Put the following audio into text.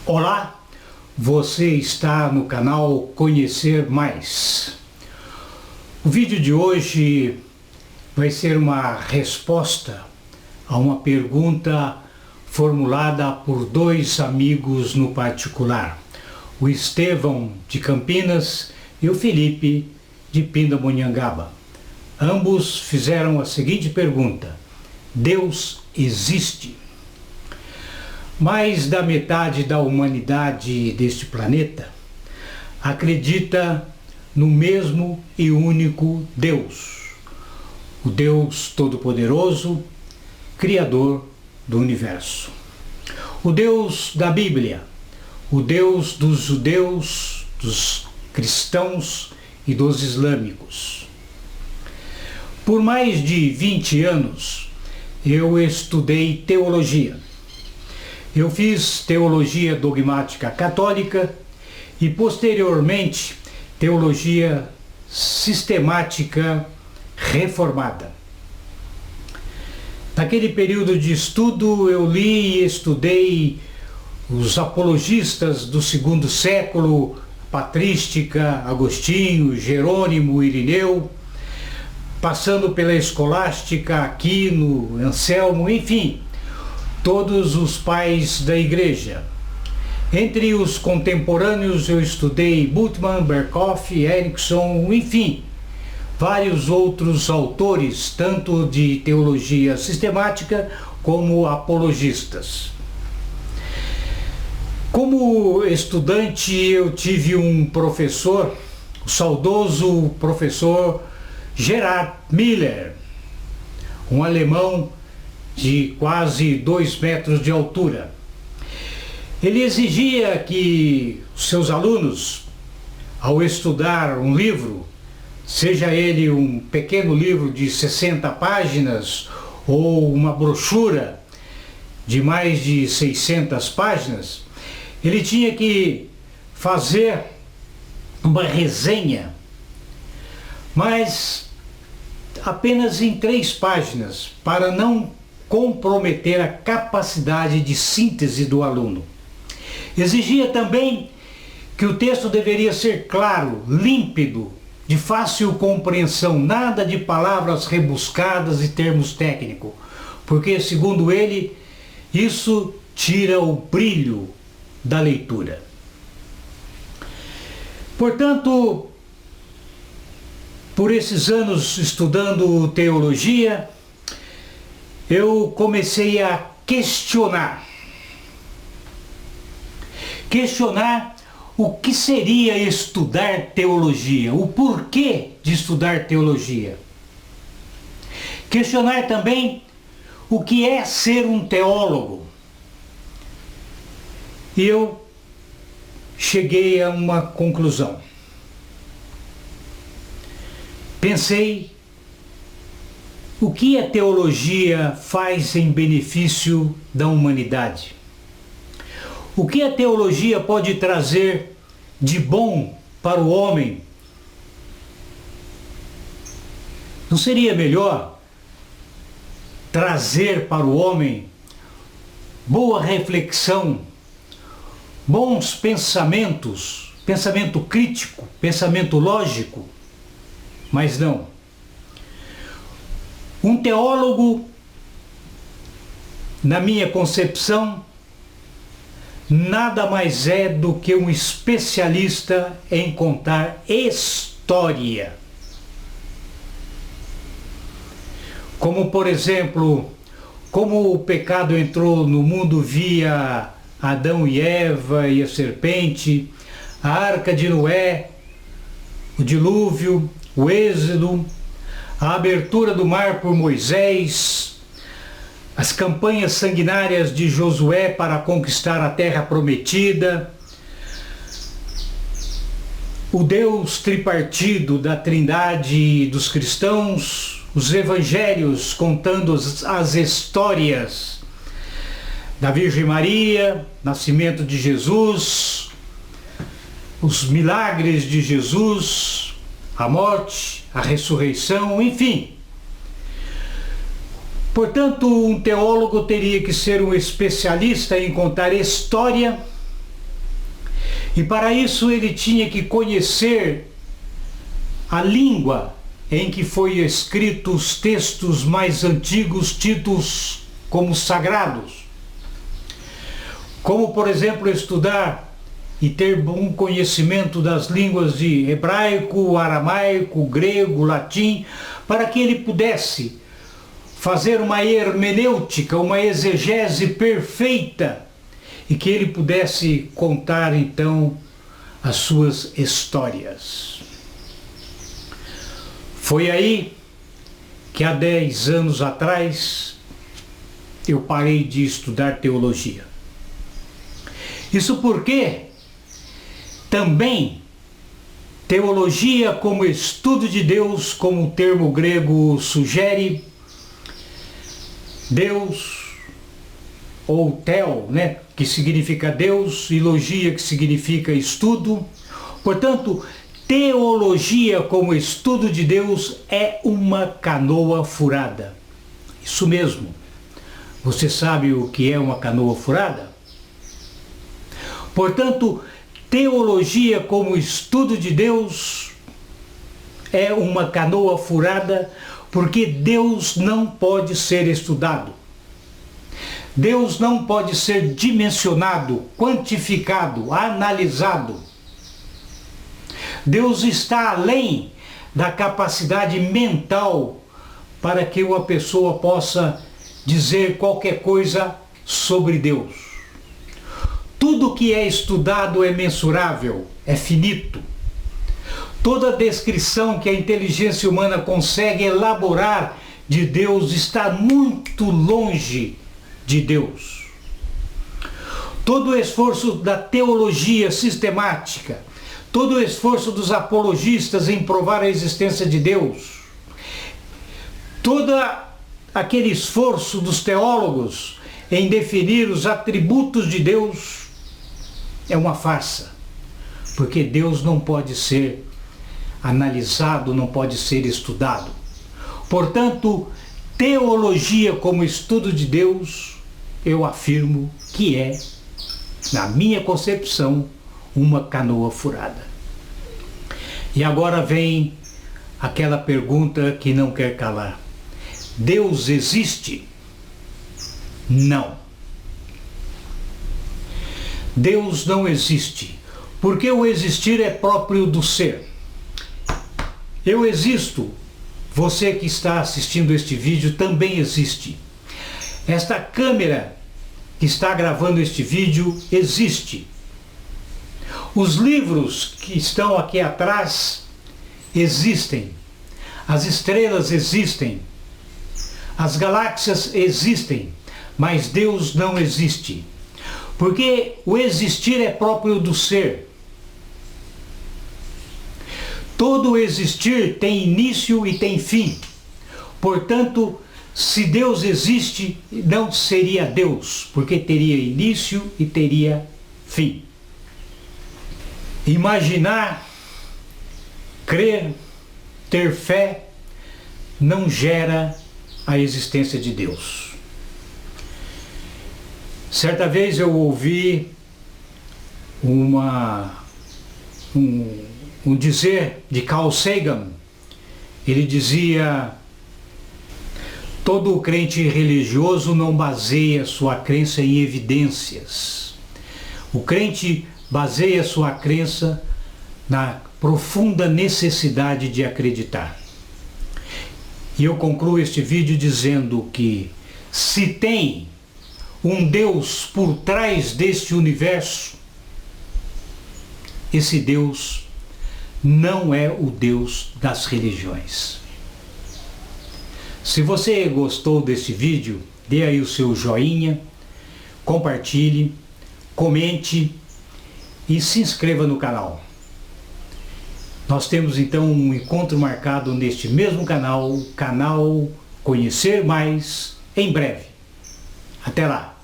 Olá, você está no canal Conhecer Mais. O vídeo de hoje vai ser uma resposta a uma pergunta formulada por dois amigos no particular, o Estevão de Campinas e o Felipe de Pindamonhangaba. Ambos fizeram a seguinte pergunta: Deus existe? Mais da metade da humanidade deste planeta acredita no mesmo e único Deus, o Deus Todo-Poderoso, Criador do Universo. O Deus da Bíblia, o Deus dos judeus, dos cristãos e dos islâmicos. Por mais de 20 anos eu estudei teologia. Eu fiz teologia dogmática católica e, posteriormente, teologia sistemática reformada. Naquele período de estudo, eu li e estudei os apologistas do segundo século, patrística, Agostinho, Jerônimo, Irineu, passando pela escolástica, Aquino, Anselmo, enfim, todos os pais da igreja. Entre os contemporâneos eu estudei Bultmann, Berkhoff, Erickson, enfim, vários outros autores, tanto de teologia sistemática como apologistas. Como estudante eu tive um professor, o saudoso professor Gerhard Müller, um alemão de quase 2 metros de altura. Ele exigia que os seus alunos, ao estudar um livro, seja ele um pequeno livro de 60 páginas ou uma brochura de mais de 600 páginas, ele tinha que fazer uma resenha, mas apenas em 3 páginas, para não comprometer a capacidade de síntese do aluno. Exigia também que o texto deveria ser claro, límpido, de fácil compreensão, nada de palavras rebuscadas e termos técnicos, porque, segundo ele, isso tira o brilho da leitura. Portanto, por esses anos estudando teologia, eu comecei a questionar o que seria estudar teologia, o porquê de estudar teologia. Questionar também o que é ser um teólogo. E eu cheguei a uma conclusão. Pensei: o que a teologia faz em benefício da humanidade? O que a teologia pode trazer de bom para o homem? Não seria melhor trazer para o homem boa reflexão, bons pensamentos, pensamento crítico, pensamento lógico? Mas não. Um teólogo, na minha concepção, nada mais é do que um especialista em contar história. Como, por exemplo, como o pecado entrou no mundo via Adão e Eva e a serpente, a Arca de Noé, o dilúvio, o Êxodo, a abertura do mar por Moisés, as campanhas sanguinárias de Josué para conquistar a terra prometida, o Deus tripartido da Trindade dos cristãos, os evangelhos contando as histórias da Virgem Maria, nascimento de Jesus, os milagres de Jesus, a morte, a ressurreição, enfim. Portanto, um teólogo teria que ser um especialista em contar história E para isso ele tinha que conhecer a língua em que foi escrito os textos mais antigos, tidos como sagrados. Como, por exemplo, estudar e ter bom conhecimento das línguas de hebraico, aramaico, grego, latim, para que ele pudesse fazer uma hermenêutica, uma exegese perfeita, e que ele pudesse contar então as suas histórias. Foi aí que há 10 anos atrás eu parei de estudar teologia. Isso porque também teologia como estudo de Deus, como o termo grego sugere, Deus, ou theo, que significa Deus, e logia, que significa estudo. Portanto, teologia como estudo de Deus é uma canoa furada. Isso mesmo. Você sabe o que é uma canoa furada? Portanto, teologia como estudo de Deus é uma canoa furada, porque Deus não pode ser estudado. Deus não pode ser dimensionado, quantificado, analisado. Deus está além da capacidade mental para que uma pessoa possa dizer qualquer coisa sobre Deus. Tudo que é estudado é mensurável, é finito. Toda descrição que a inteligência humana consegue elaborar de Deus está muito longe de Deus. Todo o esforço da teologia sistemática, todo o esforço dos apologistas em provar a existência de Deus, todo aquele esforço dos teólogos em definir os atributos de Deus é uma farsa, porque Deus não pode ser analisado, não pode ser estudado. Portanto, teologia como estudo de Deus, eu afirmo que é, na minha concepção, uma canoa furada. E agora vem aquela pergunta que não quer calar. Deus existe? Não. Deus não existe, porque o existir é próprio do ser. Eu existo, você que está assistindo este vídeo também existe. Esta câmera que está gravando este vídeo existe. Os livros que estão aqui atrás existem. As estrelas existem. As galáxias existem. Mas Deus não existe. Porque o existir é próprio do ser. Todo existir tem início e tem fim. Portanto, se Deus existe, não seria Deus, porque teria início e teria fim. Imaginar, crer, ter fé, não gera a existência de Deus. Certa vez eu ouvi um dizer de Carl Sagan. Ele dizia: todo crente religioso não baseia sua crença em evidências. O crente baseia sua crença na profunda necessidade de acreditar. E eu concluo este vídeo dizendo que se tem um Deus por trás deste universo, esse Deus não é o Deus das religiões. Se você gostou desse vídeo, dê aí o seu joinha, compartilhe, comente e se inscreva no canal. Nós temos então um encontro marcado neste mesmo canal, o canal Conhecer Mais, em breve. Até lá!